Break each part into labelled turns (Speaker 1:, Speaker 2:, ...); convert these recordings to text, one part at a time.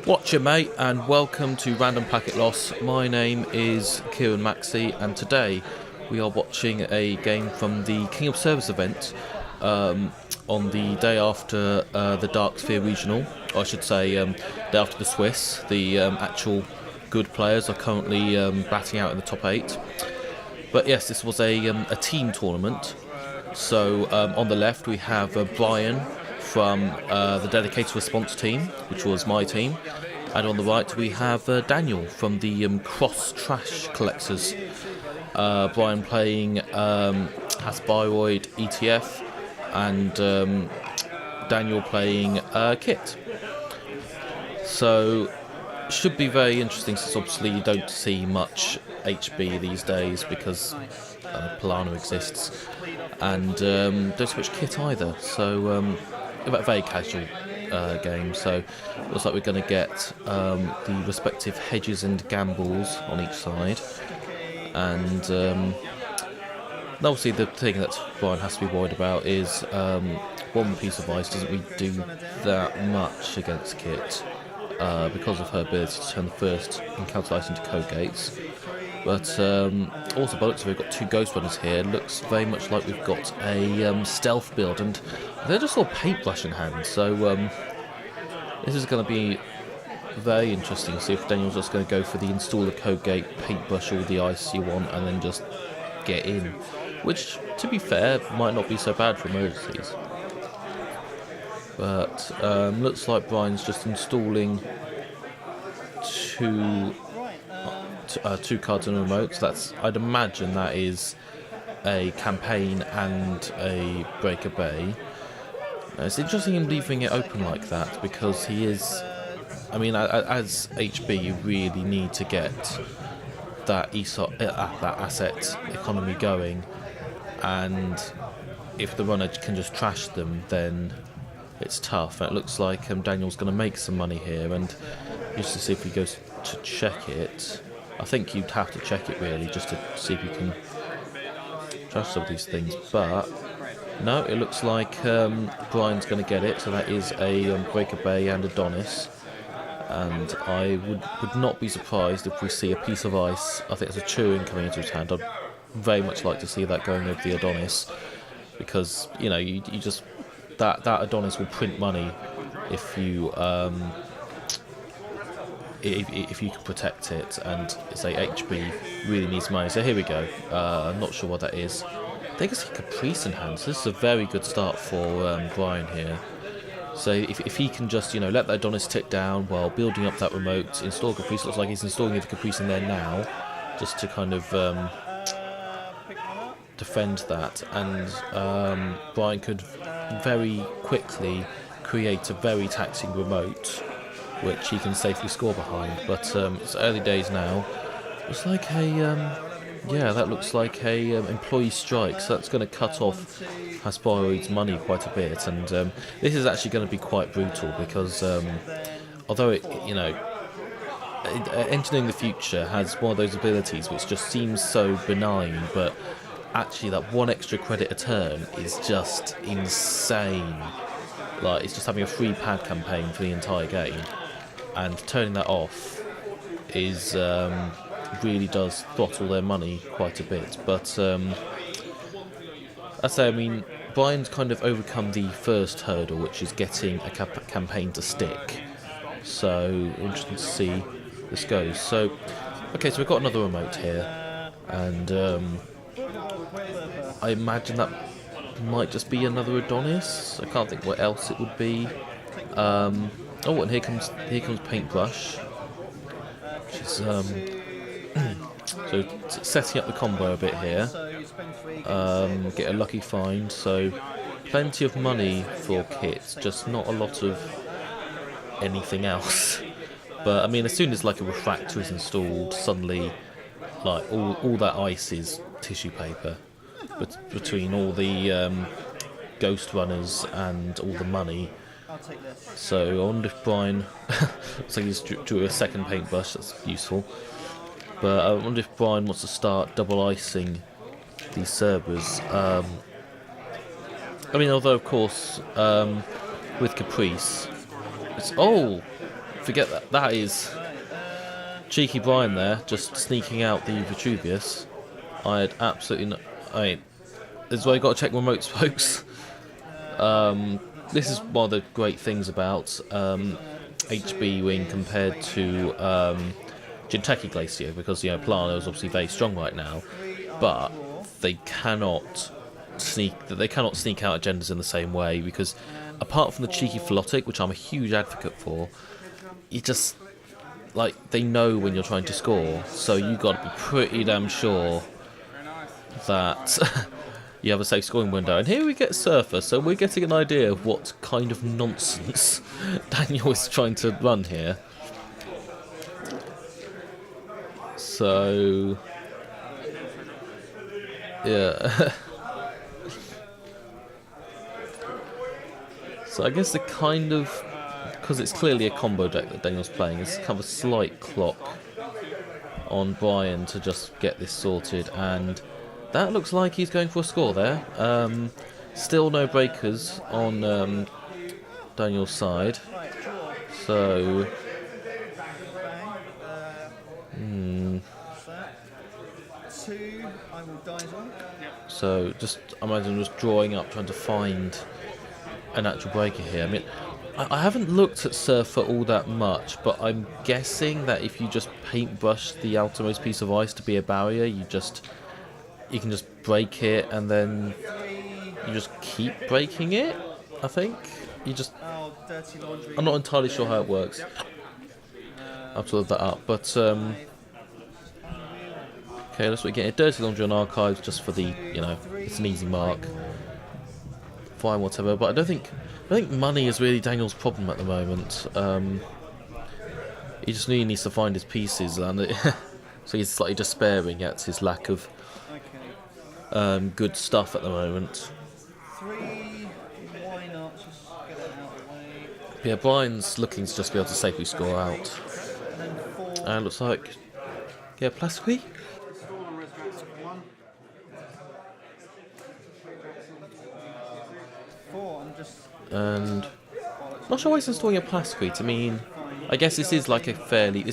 Speaker 1: Watch it, mate, and welcome to Random Packet Loss. My name is Kieran Maxey, and today we are watching a game from the King of Servers event on the day after the Dark Sphere Regional, or I should say, day after the Swiss. The actual good players are currently batting out in the top 8. But yes, this was a team tournament. So on the left we have Brian from the Dedicated Response team, which was my team, and on the right we have Daniel from the Cross Trash Collectors. Brian playing Hasbiroid ETF, and Daniel playing Kit. So should be very interesting, since obviously you don't see much HB these days because Polano exists, and don't see much Kit either. So a very casual game. So looks like we're going to get the respective hedges and gambles on each side, and obviously the thing that Brian has to be worried about is one piece of ice doesn't really do that much against Kit because of her ability to turn the first encounter ice into code gates. But also, by looks of it, we've got two Ghost Runners here. Looks very much like we've got a stealth build, and they're just all paintbrush in hand. So this is going to be very interesting. See if Daniel's just going to go for the install the code gate, paintbrush all the ice you want, and then just get in. Which, to be fair, might not be so bad for emergencies. But looks like Brian's just installing two cards in a remote. So that's, I'd imagine that is a campaign and a Breaker Bay. It's interesting him leaving it open like that, because he is, I mean, as HB you really need to get that that asset economy going, and if the runner can just trash them, then it's tough. And it looks like Daniel's going to make some money here, and just to see if he goes to check it. I think you'd have to check it really, just to see if you can trash some of these things. But no, it looks like Brian's going to get it. So that is a Breaker Bay and Adonis. And I would not be surprised if we see a piece of ice. I think it's a Turing coming into his hand. I'd very much like to see that going over the Adonis, because you know you just that Adonis will print money if you if you can protect it, and say HB really needs money. So here we go. I'm not sure what that is. I think it's a Caprice in hand. So this is a very good start for Brian here. So if he can just, let that Adonis tick down while building up that remote, install Caprice. Looks like he's installing the Caprice in there now, just to kind of defend that. And Brian could very quickly create a very taxing remote, which he can safely score behind. But it's early days now. Looks like that looks like a employee strike, so that's going to cut off Hasbiroid's money quite a bit, and this is actually going to be quite brutal, because although Engineering the Future has one of those abilities which just seems so benign, but actually that one extra credit a turn is just insane. Like, it's just having a free pad campaign for the entire game, and turning that off is really does throttle their money quite a bit. But I mean, Brian's kind of overcome the first hurdle, which is getting a campaign to stick. So interesting to see this goes. So okay, so we've got another remote here, and I imagine that might just be another Adonis. I can't think what else it would be. Oh, and here comes Paintbrush, which is so setting up the combo a bit here. Get a lucky find, so plenty of money for Kit, just not a lot of anything else. But I mean, as soon as like a refractor is installed, suddenly like all that ice is tissue paper. But between all the Ghost Runners and all the money. So I wonder if Brian looks like he's drew a second paintbrush. That's useful. But I wonder if Brian wants to start double icing these servers. I mean, although of course with Caprice, it's forget that. That is cheeky Brian there, just sneaking out the Vitruvius. I had absolutely no... I mean, this is why you got to check remotes, folks. This is one of the great things about HB Wing compared to Jinteki Glacier, because, you know, Plano is obviously very strong right now, but they cannot sneak out agendas in the same way, because apart from the cheeky Philotic, which I'm a huge advocate for, you just, like, they know when you're trying to score, so you got to be pretty damn sure that you have a safe scoring window. And here we get Surfer, so we're getting an idea of what kind of nonsense Daniel is trying to run here. So, yeah. So I guess the kind of, because it's clearly a combo deck that Daniel's playing, it's kind of a slight clock on Brian to just get this sorted, and that looks like he's going for a score there. Still no breakers on Daniel's side, so so just imagine just drawing up, trying to find an actual breaker here. I mean, I haven't looked at Surfer all that much, but I'm guessing that if you just paintbrush the outermost piece of ice to be a barrier, you can just break it, and then you just keep breaking it, I think. I'm not entirely sure how it works. I'll have to look that up, but okay, let's get a Dirty Laundry on Archives just for the, you know, it's an easy mark. Fine, whatever, but I don't think money is really Daniel's problem at the moment. He just really needs to find his pieces, and so he's slightly despairing at his lack of good stuff at the moment. Yeah, Brian's looking to just be able to safely score out. And it looks like, yeah, Plasquy? And not sure why he's installing a Plasquy. I mean, I guess this is like it's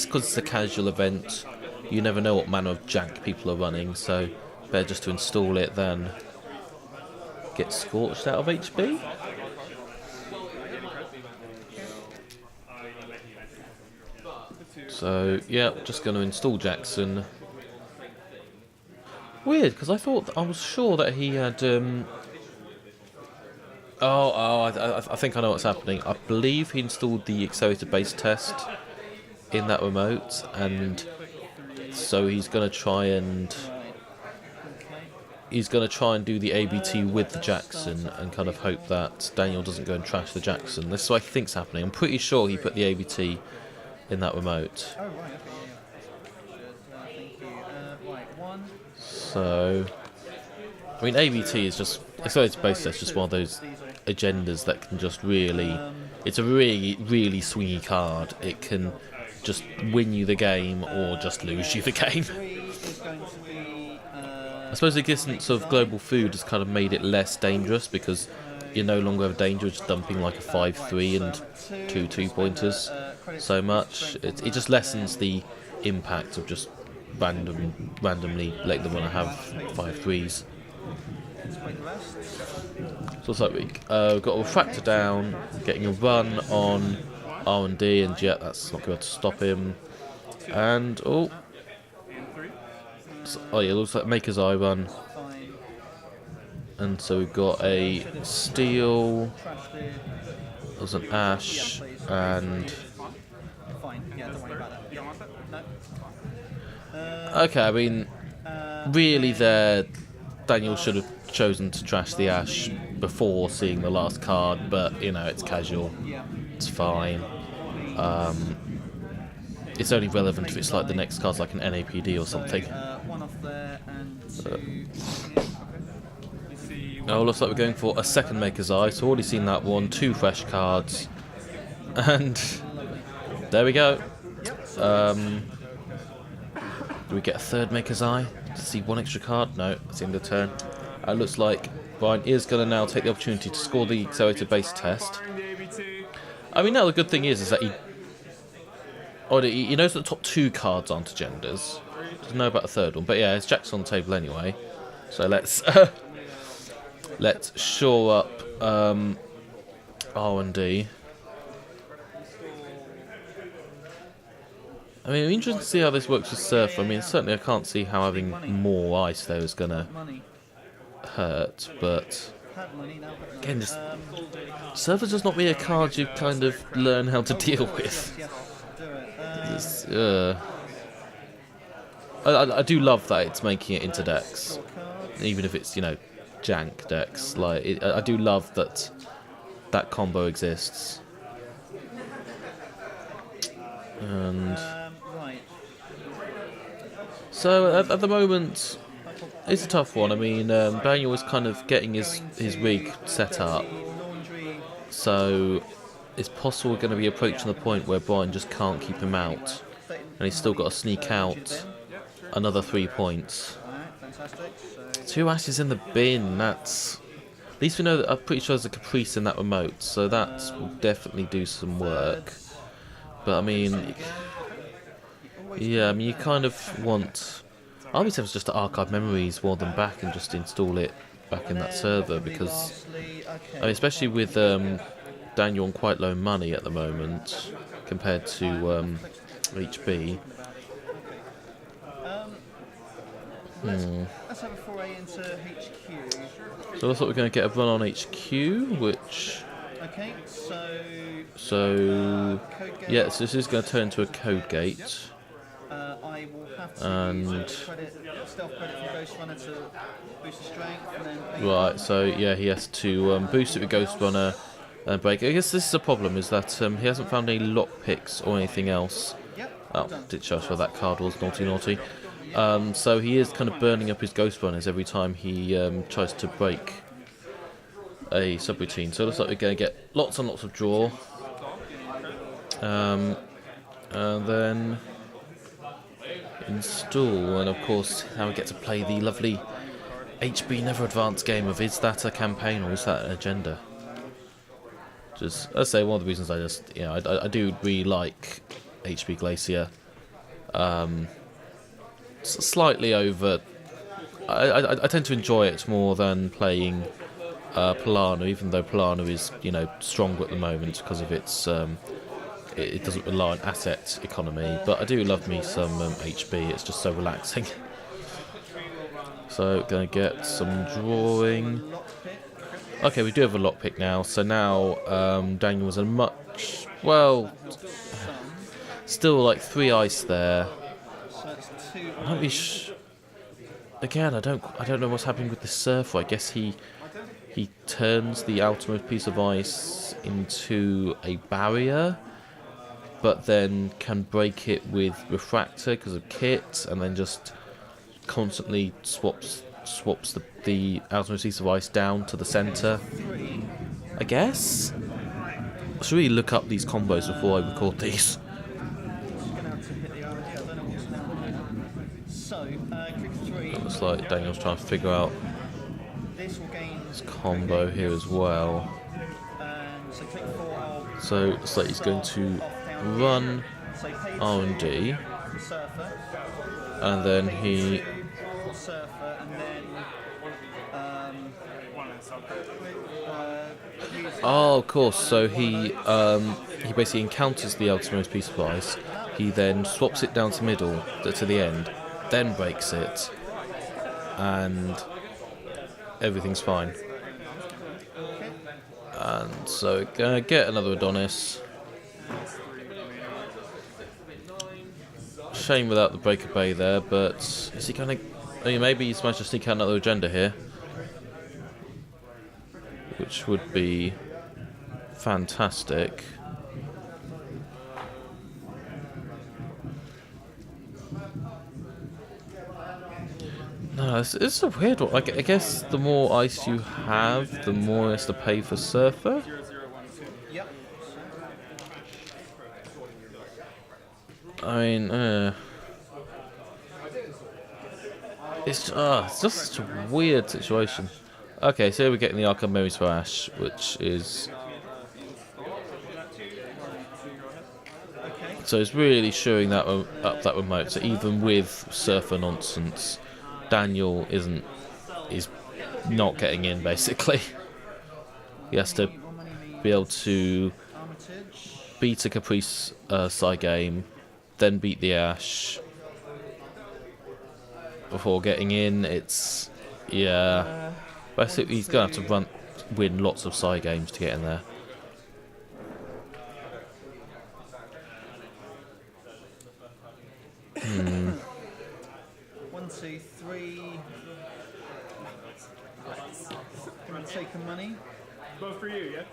Speaker 1: because it's a casual event, you never know what manner of jank people are running, so better just to install it than get scorched out of HB. So, yeah, just going to install Jackson. Weird, because I was sure that he had... I think I know what's happening. I believe he installed the accelerated base test in that remote, and so he's going to try and do the ABT with the Jackson and kind of hope that Daniel doesn't go and trash the Jackson. This is what I think's happening. I'm pretty sure he put the ABT in that remote. So, I mean, ABT is just, accelerated base test, just one of those agendas that can just really, it's a really, really swingy card. It can just win you the game or just lose you the game. I suppose the existence of global food has kind of made it less dangerous, because you're no longer a danger of just dumping like a 5-3 and 2 2-pointers so much. It just lessens the impact of just randomly letting them want to have 5-3s. So it's like we've got a Refractor down, getting a run on R&D, and Jet, that's not going to stop him. And, oh yeah, it looks like Maker's Eye run. And so we've got a Steel, there's an Ash, and... Okay, I mean, really there, Daniel should have chosen to trash the Ash before seeing the last card, but, you know, it's casual, it's fine. It's only relevant if it's like the next card's like an NAPD or something. Oh, looks like we're going for a second Maker's Eye, so already seen that one, 2 fresh cards, and there we go. Do we get a third Maker's Eye to see 1 extra card? No, it's the end of the turn. It looks like Brian is going to now take the opportunity to score the accelerated base test. I mean, now the good thing is that Oh, he knows that the top 2 cards aren't agendas. Doesn't know about the 3rd one, but yeah, his jack's on the table anyway. So let's let's shore up R&D. I mean, interesting to see how this works with Surf. I mean, certainly I can't see how having more ice there is going to hurt, but again, just Surfer's just not really a card you kind of learn how to deal with. I do love that it's making it into decks, even if it's, you know, jank decks. Like, I do love that that combo exists. And so at the moment, it's a tough one. I mean, Daniel was kind of getting his rig set up, so it's possible we're going to be approaching the point where Brian just can't keep him out, and he's still got to sneak out another 3 points. 2 ashes in the bin. That's, at least we know that, I'm pretty sure there's a Caprice in that remote, so that will definitely do some work. But I mean, yeah, I mean, you kind of want, I'll be tempted just to archive memories more than back and just install it back in that server, because I mean, especially with Daniel on quite low money at the moment compared to HB.
Speaker 2: Let's have a foray into HQ.
Speaker 1: So I thought we were going to get a run on HQ, which...
Speaker 2: Okay,
Speaker 1: so yeah, so this is going to turn into a code gate.
Speaker 2: I will have to
Speaker 1: and
Speaker 2: stealth credit from Ghost Runner to boost the strength, and then
Speaker 1: right, so yeah, he has to boost it with Ghost Runner and break it. I guess this is a problem, is that he hasn't found any lockpicks or anything else. Oh, did show us where that card was, naughty naughty. So he is kind of burning up his Ghost Runners every time he tries to break a subroutine. So it looks like we're going to get lots and lots of draw. And then install, and of course now we get to play the lovely HB Never Advanced game of, is that a campaign or is that an agenda? Just, I say, one of the reasons I just, you know, I do really like HB Glacier. Slightly over, I tend to enjoy it more than playing Polana, even though Polana is, you know, stronger at the moment because of its it doesn't rely on asset economy, but I do love me some HB. It's just so relaxing. So gonna get some drawing. Okay, we do have a lockpick now. So now Daniel was a much, well, still like 3 ice there. I don't really again, I don't know what's happening with the Surfer. I guess he turns the outermost piece of ice into a barrier, but then can break it with Refractor because of kit, and then just constantly swaps the outermost piece of ice down to the centre. I guess I should really look up these combos before I record these. Looks like Daniel's trying to figure out this combo here as well. So looks like he's going to run R&D, and then he... Oh, of course. So he basically encounters the outermost piece of ice. He then swaps it down to middle to the end, then breaks it, and everything's fine. And so gonna get another Adonis. Shame without the Breaker Bay there, but is he gonna... I mean, maybe he's managed to sneak out another agenda here, which would be fantastic. No, it's a weird one. I guess the more ice you have, the more he has to pay for Surfer. I mean, it's just such a weird situation. Okay, so here we're getting the Arkham Memories for Ash, which is... So he's really showing that up that remote. So even with surfer nonsense, Daniel is not getting in basically. He has to be able to beat a Caprice side game, then beat the Ash before getting in. It's basically he's gonna have to win lots of side games to get in there.
Speaker 2: One, two, three. Can I take the money?
Speaker 3: Both for you, yeah?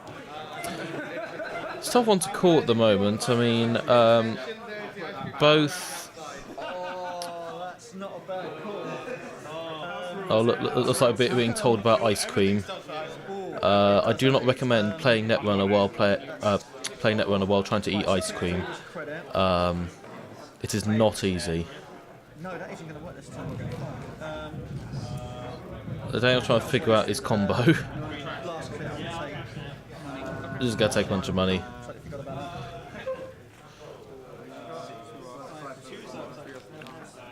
Speaker 1: It's a tough one to call at the moment. I mean, both.
Speaker 2: Oh, that's not a bad call.
Speaker 1: Oh, looks like a bit being told about ice cream. I do not recommend playing Netrunner while trying to eat ice cream. It is not easy.
Speaker 2: No, that isn't going to work this time.
Speaker 1: Daniel's trying to figure out his combo.
Speaker 2: Last clear, I'm going to take money.
Speaker 1: Just gotta take a bunch of money.
Speaker 2: Totally forgot about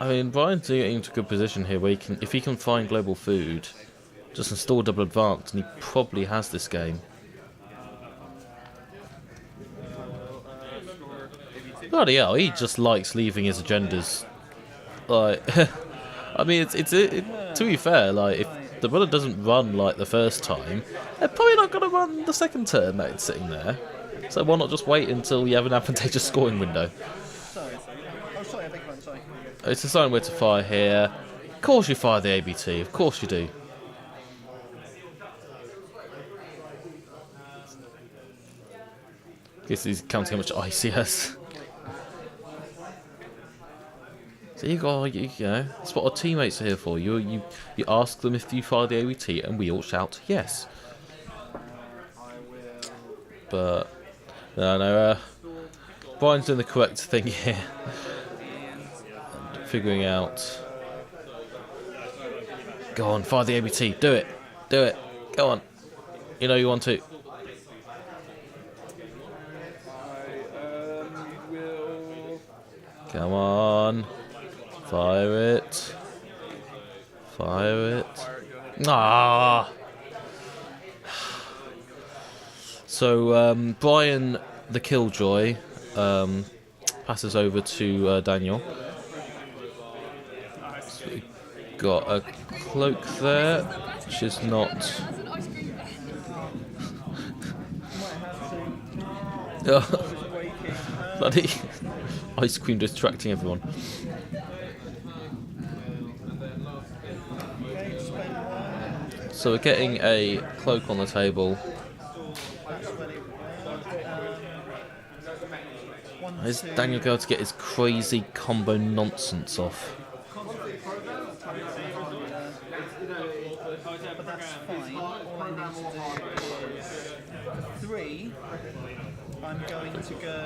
Speaker 2: that.
Speaker 1: I mean, Brian's getting into a good position here where if he can find global food, just install double advance, and he probably has this game. Bloody hell, he just likes leaving his agendas. Like, I mean, to be fair, like, if the brother doesn't run like the first time, they're probably not going to run the second turn that it's sitting there. So why not just wait until you have an advantageous scoring window?
Speaker 2: Sorry. Oh, sorry, I beg your pardon, sorry.
Speaker 1: It's deciding where to fire here. Of course you fire the ABT, of course you do. Guess he's counting how much ice he has. So you know, that's what our teammates are here for. You ask them if you fire the ABT, and we all shout yes. But no, Brian's doing the correct thing here, figuring out. Go on, fire the ABT. Do it. Go on. You know you want to. Come on. Fire it. Ah. So Brian the Killjoy passes over to Daniel. So we got a cloak there, which is not. Bloody ice cream distracting everyone. So we're getting a cloak on the table. Is Daniel going to get his crazy combo nonsense off?
Speaker 2: But that's fine. All I need to do is 3. I'm going to go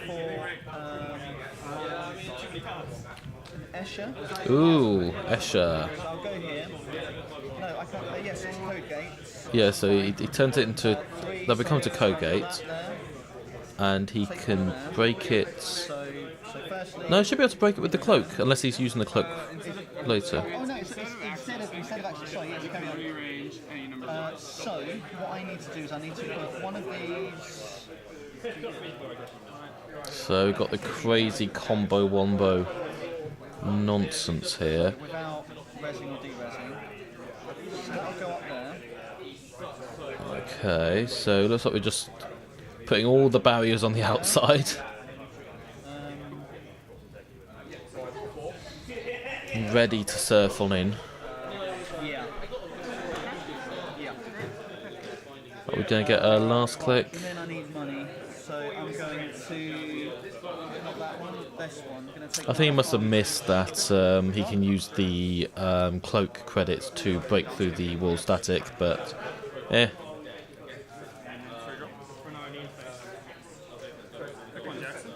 Speaker 2: for Escher.
Speaker 1: Ooh, Escher.
Speaker 2: So I'll go here. No, I can't. Yes, it's code gates.
Speaker 1: Yeah, so he turns it into. That becomes a code gate, and he can break it.
Speaker 2: So firstly.
Speaker 1: No, he should be able to break it with the cloak, unless he's using the cloak later.
Speaker 2: Oh no, it's instead of actually. Sorry, yes, carry on. So what I need to do is I need to put one of these.
Speaker 1: So we've got the crazy combo wombo nonsense here.
Speaker 2: Without rezzing or de-rezzing. So that'll go up there.
Speaker 1: Okay, so looks like we're just putting all the barriers on the outside. Ready to surf on in.
Speaker 2: Yeah.
Speaker 1: Are we going to get a last click?
Speaker 2: And then I need money, so I'm going to not that one, this one. I'm going to take
Speaker 1: I think he must have missed that he can use the cloak credits to break through the wall static, but eh.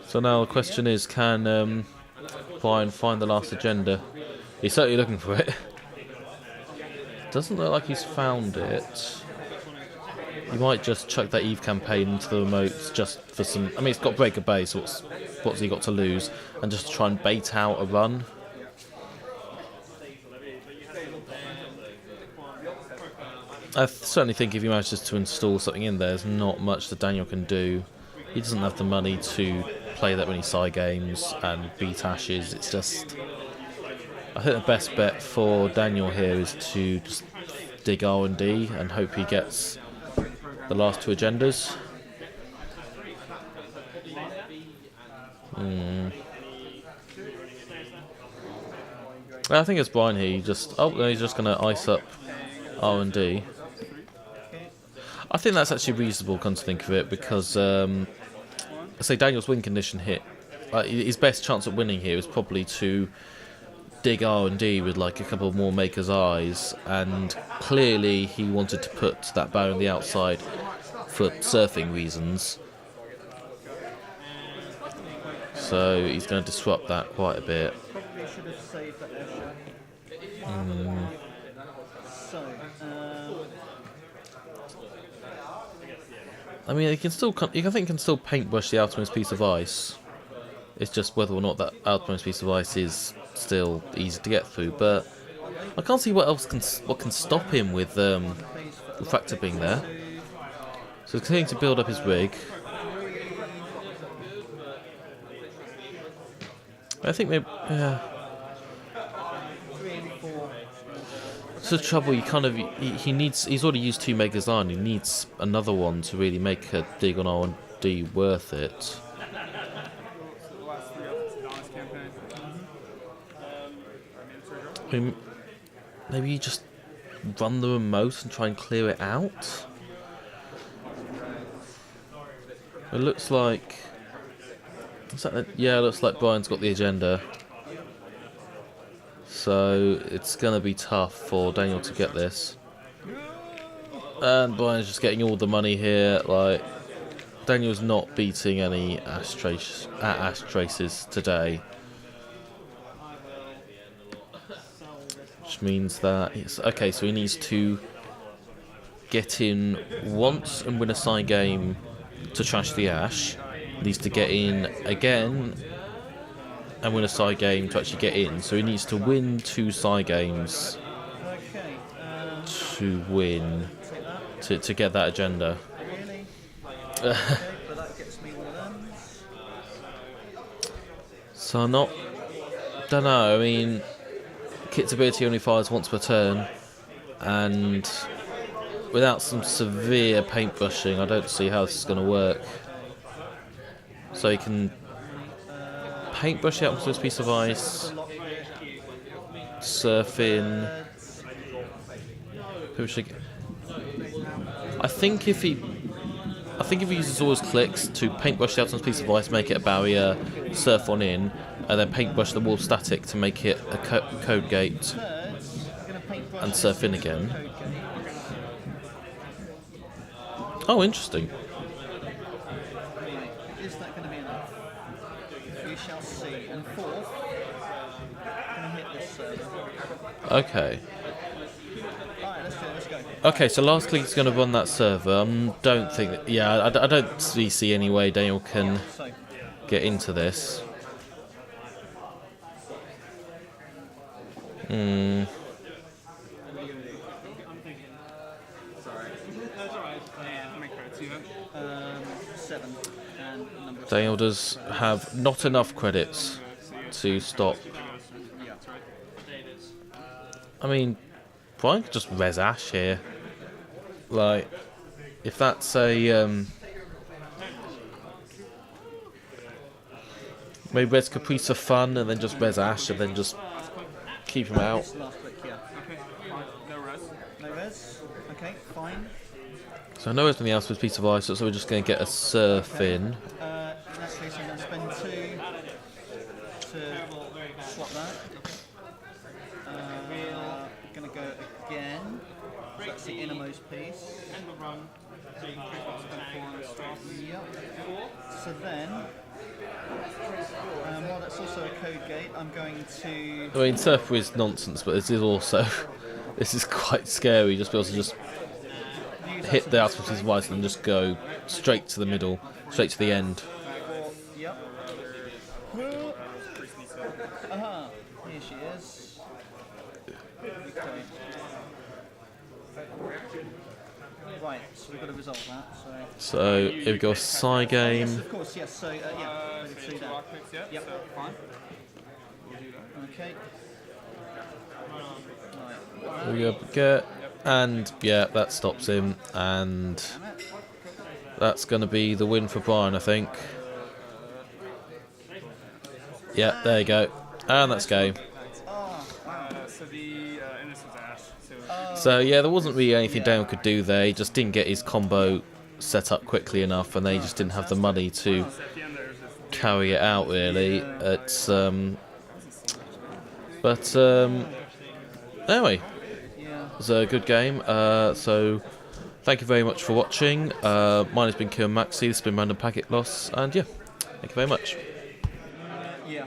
Speaker 1: So now the question is, can Brian find the last agenda? He's certainly looking for it. Doesn't look like he's found it. You might just chuck that Eve campaign into the remotes just for some... I mean, it's got Breaker Bay, so what's he got to lose? And just try and bait out a run. I certainly think if he manages to install something in there, there's not much that Daniel can do. He doesn't have the money to play that many side games and beat Ashes. It's just... I think the best bet for Daniel here is to just dig R&D and hope he gets the last two agendas. I think it's Brian here. He's just going to ice up R&D. I think that's actually reasonable, come to think of it, because I say Daniel's win condition hit. His best chance at winning here is probably to dig R&D with like a couple more Maker's Eyes, and clearly he wanted to put that barrier on the outside for surfing reasons. So he's going to disrupt that quite a bit.
Speaker 2: Probably should have saved that Escher. So,
Speaker 1: I mean, I think he can still paintbrush the outermost piece of ice. It's just whether or not that outermost piece of ice is still easy to get through. But I can't see what can stop him with Refractor being there. So he's continuing to build up his rig. I think maybe. It's the trouble. He's already used 2 Megas on. He needs another one to really make a dig on R&D worth it. I mean, maybe you just run the remote and try and clear it out. It looks like. Yeah, it looks like Brian's got the agenda. So it's going to be tough for Daniel to get this. And Brian's just getting all the money here. Like, Daniel's not beating any ash traces today. Which means that okay, so he needs to get in once and win a side game to trash the ash. He needs to get in again and win a side game to actually get in. So he needs to win 2 side games to win to get that agenda.
Speaker 2: really? Okay, but that gets me one of them.
Speaker 1: So don't know. I mean, Kit's ability only fires once per turn, and without some severe paintbrushing, I don't see how this is going to work. So he can paintbrush out onto this piece of ice, surf in. I think if he uses all his clicks to paintbrush out on this piece of ice, make it a barrier, surf on in, and then paintbrush the wall static to make it a code gate, and surf in again. Oh, interesting.
Speaker 2: Is that going to be enough? We shall see. And 4th, going to hit this server.
Speaker 1: Okay.
Speaker 2: Alright, let's go.
Speaker 1: Okay, so last click is going to run that server. Don't think that. Yeah, I don't see any way Daniel can get into this. Daniel does have not enough credits to stop. I mean, Brian could just res Ash here. Like, if that's a maybe res Caprice for fun, and then just res Ash, and then just keep him out.
Speaker 2: Last click, yeah. Okay, fine. No res. Okay, fine.
Speaker 1: So no res on the outside piece of ice, so we're just going to get a surf in.
Speaker 2: In that case, I'm going to spend 2 to swap that. Going to go again. So that's the innermost piece. Yep. So then, well, that's also a code gate. I'm going to.
Speaker 1: I mean, surf is nonsense, but this is also this is quite scary. Just be able to just hit the auspicious wise and just go straight to the middle, straight to the end.
Speaker 2: Yep. Here she is. Okay. Right, so we've got to resolve that.
Speaker 1: So here we go, Psy game.
Speaker 2: Yes, of course, yes. So, yeah, we can see that. Yep. Okay. Right.
Speaker 1: Here we go, and yeah, that stops him, and that's going to be the win for Brian, I think. Yeah, there you go, and that's game. So yeah, there wasn't really anything Daniel could do there. He just didn't get his combo set up quickly enough, and they just didn't have the money to carry it out. Really, it's but anyway, it was a good game. So thank you very much for watching. Mine has been Kieran Maxey. This has been Random Packet Loss, and yeah, thank you very much.
Speaker 2: Yeah.